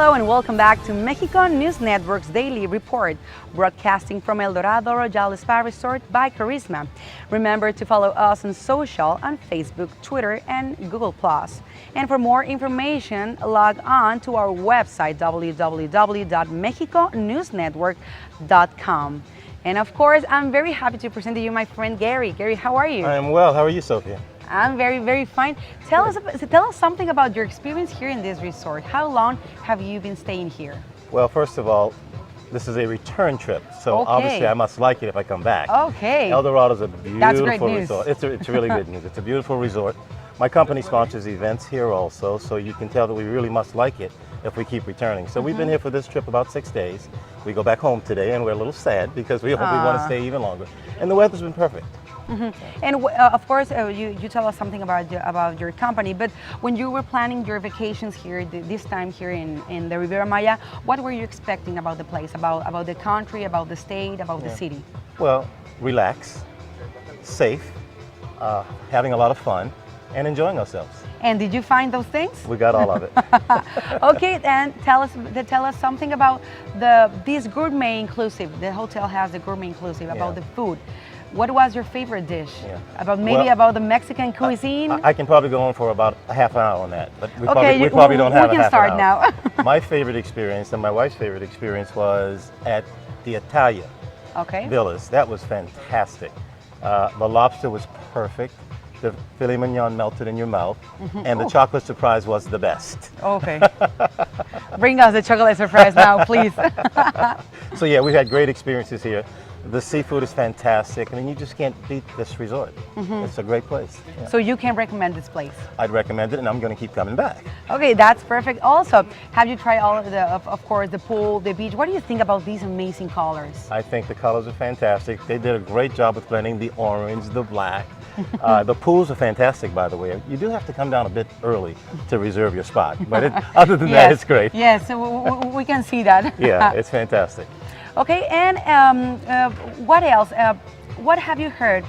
Hello and welcome back to Mexico News Network's Daily Report, broadcasting from El Dorado Royal Spa Resort by Charisma. Remember to follow us on social on Facebook, Twitter, and Google+. And for more information, log on to our website, www.mexiconewsnetwork.com. And of course, I'm very happy to present to you my friend Gary. Gary, how are you? I am well. How are you, Sophia? I'm very fine. Tell us something about your experience here in this resort. How long have you been staying here? Well, first of all, this is a return trip, so obviously I must like it if I come back. Okay. El Dorado is a That's great beautiful news. resort. It's really good news. It's a beautiful resort. My company sponsors events here also, so you can tell that we really must like it if we keep returning. So we've been here for this trip about 6 days. We go back home today and we're a little sad because we want to stay even longer. And the weather's been perfect. And of course, you tell us something about your company, but when you were planning your vacations here, this time here in the Riviera Maya, what were you expecting about the place, about the country, about the state, about the city? Well, relax, safe, having a lot of fun, and enjoying ourselves. And did you find those things? We got all of it. Okay, then tell us something about this gourmet inclusive. The hotel has the gourmet inclusive, about the food. What was your favorite dish? About the Mexican cuisine? I can probably go on for about a half an hour on that, but we probably don't have a half an hour. We can start now. My favorite experience and my wife's favorite experience was at the Italia Villas. That was fantastic. The lobster was perfect. The filet mignon melted in your mouth, and the chocolate surprise was the best. Okay. Bring us the chocolate surprise now, please. So yeah, we've had great experiences here. The seafood is fantastic. I mean, you just can't beat this resort. It's a great place. Yeah. So you can recommend this place? I'd recommend it, and I'm going to keep coming back. Okay, that's perfect. Also, have you tried all of of course, the pool, the beach? What do you think about these amazing colors? I think the colors are fantastic. They did a great job with blending the orange, the black. The pools are fantastic, by the way. You do have to come down a bit early to reserve your spot, but other than that, it's great. Yes, so we can see that. Yeah, it's fantastic. Okay, and what else? What have you heard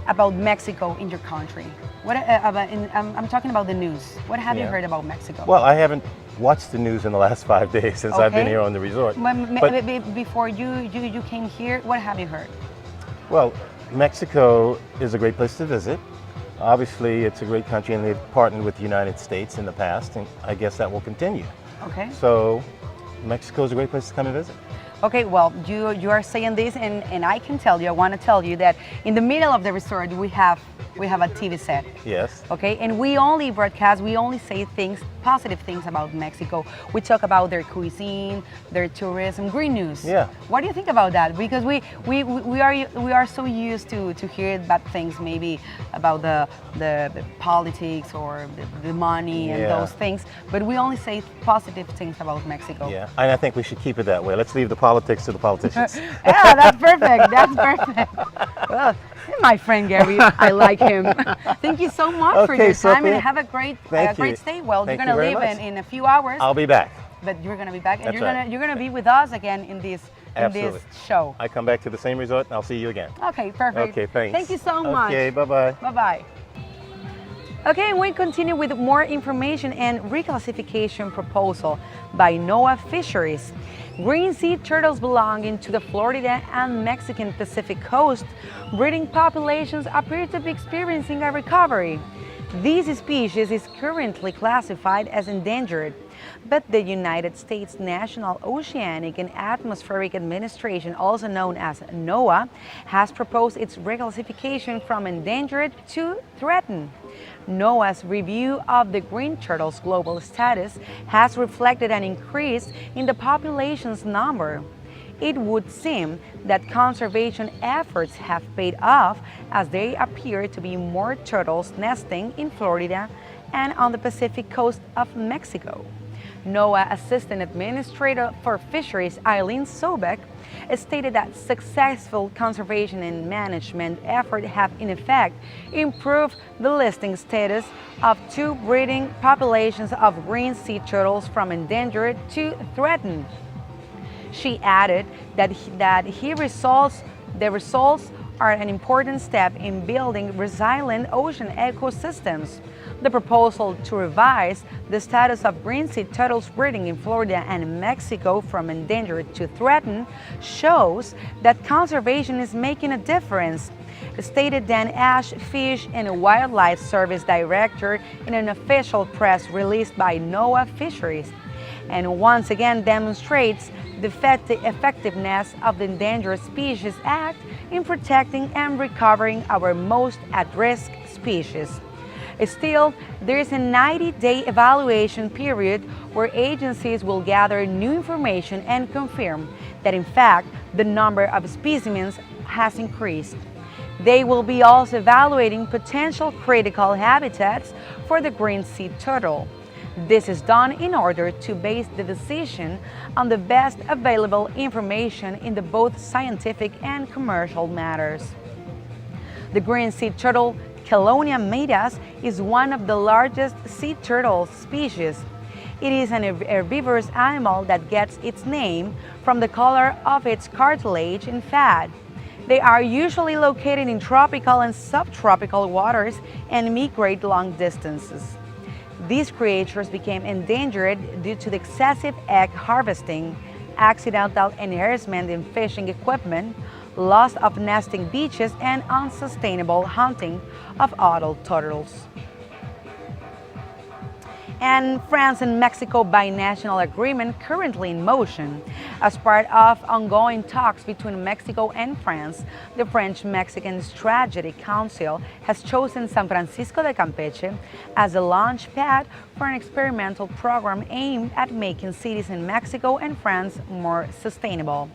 about Mexico in your country? I'm talking about the news. What have you heard about Mexico? Well, I haven't watched the news in the last 5 days since I've been here on the resort. But before you came here, what have you heard? Well, Mexico is a great place to visit. Obviously, it's a great country, and they've partnered with the United States in the past, and I guess that will continue. Okay. So, Mexico is a great place to come and visit. Okay, well, you are saying this, and I can tell you, I want to tell you that in the middle of the resort we have a TV set. Yes. Okay, and we only broadcast, we only say positive things about Mexico. We talk about their cuisine, their tourism, green news. Yeah. What do you think about that? Because we are so used to hear bad things, maybe about the politics or the money and those things, but we only say positive things about Mexico. Yeah, and I think we should keep it that way. Let's leave the politics to the politicians. Yeah, that's perfect. That's perfect. Well, my friend Gary, I like him. Thank you so much for your time, Sophia, and have a great stay. Well, you're gonna leave in a few hours. I'll be back. But you're gonna be back, and That's you're gonna be with us again in this show. I come back to the same resort, and I'll see you again. Okay, perfect. Okay, thanks. Thank you so much. Okay, bye-bye. Bye-bye. Okay, we continue with more information and reclassification proposal by NOAA Fisheries. Green sea turtles belonging to the Florida and Mexican Pacific coast breeding populations appear to be experiencing a recovery. This species is currently classified as endangered, but the United States National Oceanic and Atmospheric Administration, also known as NOAA, has proposed its reclassification from endangered to threatened. NOAA's review of the green turtle's global status has reflected an increase in the population's number. It would seem that conservation efforts have paid off, as there appear to be more turtles nesting in Florida and on the Pacific coast of Mexico. NOAA Assistant Administrator for Fisheries Eileen Sobek stated that successful conservation and management efforts have in effect improved the listing status of 2 breeding populations of green sea turtles from endangered to threatened. She added that the results are an important step in building resilient ocean ecosystems. The proposal to revise the status of green sea turtles breeding in Florida and Mexico from endangered to threatened shows that conservation is making a difference, stated Dan Ash, Fish and Wildlife Service Director, in an official press release by NOAA Fisheries, and once again demonstrates the effectiveness of the Endangered Species Act in protecting and recovering our most at-risk species. Still, there is a 90-day evaluation period where agencies will gather new information and confirm that, in fact, the number of specimens has increased. They will be also evaluating potential critical habitats for the green sea turtle. This is done in order to base the decision on the best available information in the both scientific and commercial matters. The green sea turtle, Chelonia matus, is one of the largest sea turtle species. It is an herbivorous animal that gets its name from the color of its cartilage and fat. They are usually located in tropical and subtropical waters and migrate long distances. These creatures became endangered due to the excessive egg harvesting, accidental enhancement in fishing equipment, loss of nesting beaches, and unsustainable hunting of adult turtles. And France and Mexico binational agreement currently in motion. As part of ongoing talks between Mexico and France, the French-Mexican Strategic Council has chosen San Francisco de Campeche as a launch pad for an experimental program aimed at making cities in Mexico and France more sustainable.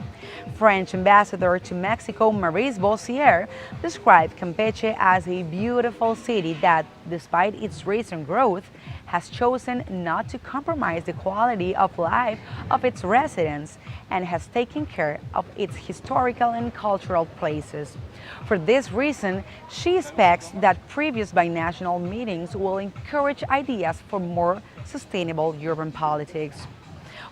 French ambassador to Mexico, Maurice Bossier, described Campeche as a beautiful city that, despite its recent growth, has chosen not to compromise the quality of life of its residents and has taken care of its historical and cultural places. For this reason, she expects that previous binational meetings will encourage ideas for more sustainable urban politics.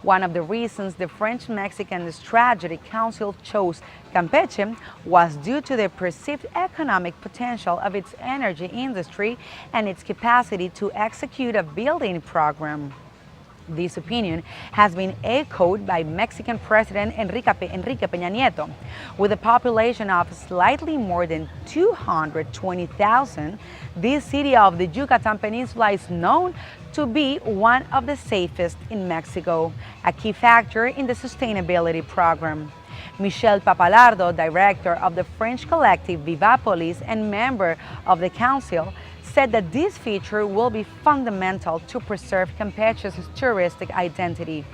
One of the reasons the French-Mexican Strategic Council chose Campeche was due to the perceived economic potential of its energy industry and its capacity to execute a building program. This opinion has been echoed by Mexican President Enrique Peña Nieto. With a population of slightly more than 220,000, this city of the Yucatan Peninsula is known to be one of the safest in Mexico, a key factor in the sustainability program. Michel Papalardo, director of the French collective Vivapolis and member of the council, said that this feature will be fundamental to preserve Campeche's touristic identity.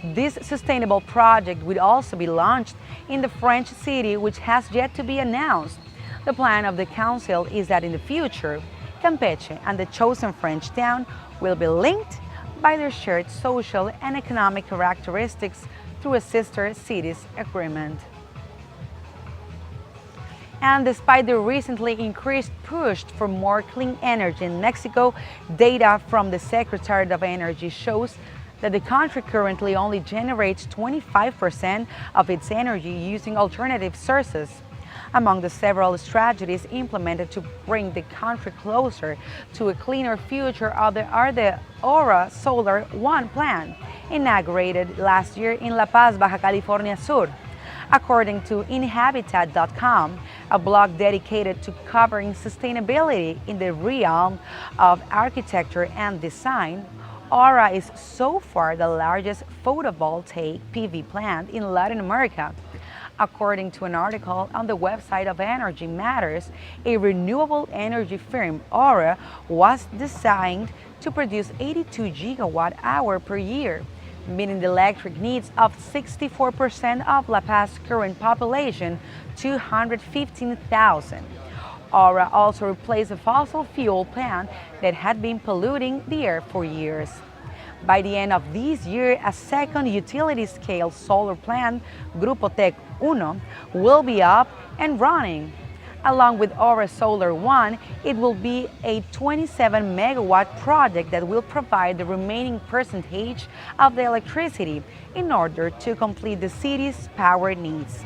This sustainable project will also be launched in the French city, which has yet to be announced. The plan of the council is that in the future, Campeche and the chosen French town will be linked by their shared social and economic characteristics through a sister cities agreement. And despite the recently increased push for more clean energy in Mexico, data from the Secretariat of Energy shows that the country currently only generates 25% of its energy using alternative sources. Among the several strategies implemented to bring the country closer to a cleaner future are the Aura Solar One plant, inaugurated last year in La Paz, Baja California Sur. According to Inhabitat.com, a blog dedicated to covering sustainability in the realm of architecture and design, Aura is so far the largest photovoltaic PV plant in Latin America. According to an article on the website of Energy Matters, a renewable energy firm, Aura, was designed to produce 82 gigawatt-hour per year, meeting the electric needs of 64% of La Paz's current population, 215,000. Aura also replaced a fossil fuel plant that had been polluting the air for years. By the end of this year, a second utility-scale solar plant, Grupo Tec Uno, will be up and running. Along with Aura Solar One, it will be a 27-megawatt project that will provide the remaining percentage of the electricity in order to complete the city's power needs.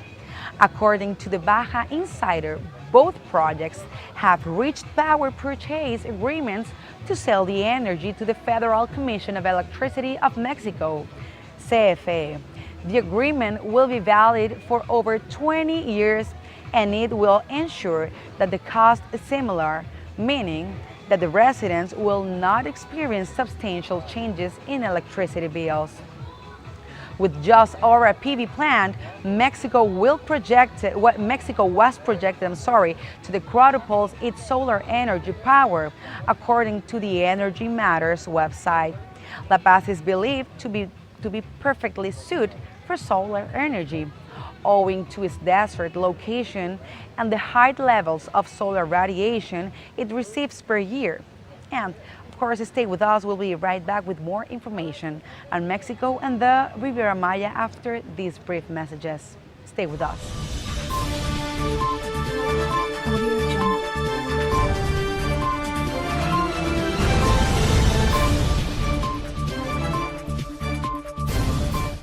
According to the Baja Insider, both projects have reached power purchase agreements to sell the energy to the Federal Commission of Electricity of Mexico, CFE. The agreement will be valid for over 20 years and it will ensure that the cost is similar, meaning that the residents will not experience substantial changes in electricity bills. With just Aura PV plant, Mexico was projected to the quadruple its solar energy power, according to the Energy Matters website. La Paz is believed to be perfectly suited for solar energy, owing to its desert location and the high levels of solar radiation it receives per year. And of course, stay with us. We'll be right back with more information on Mexico and the Riviera Maya after these brief messages. Stay with us.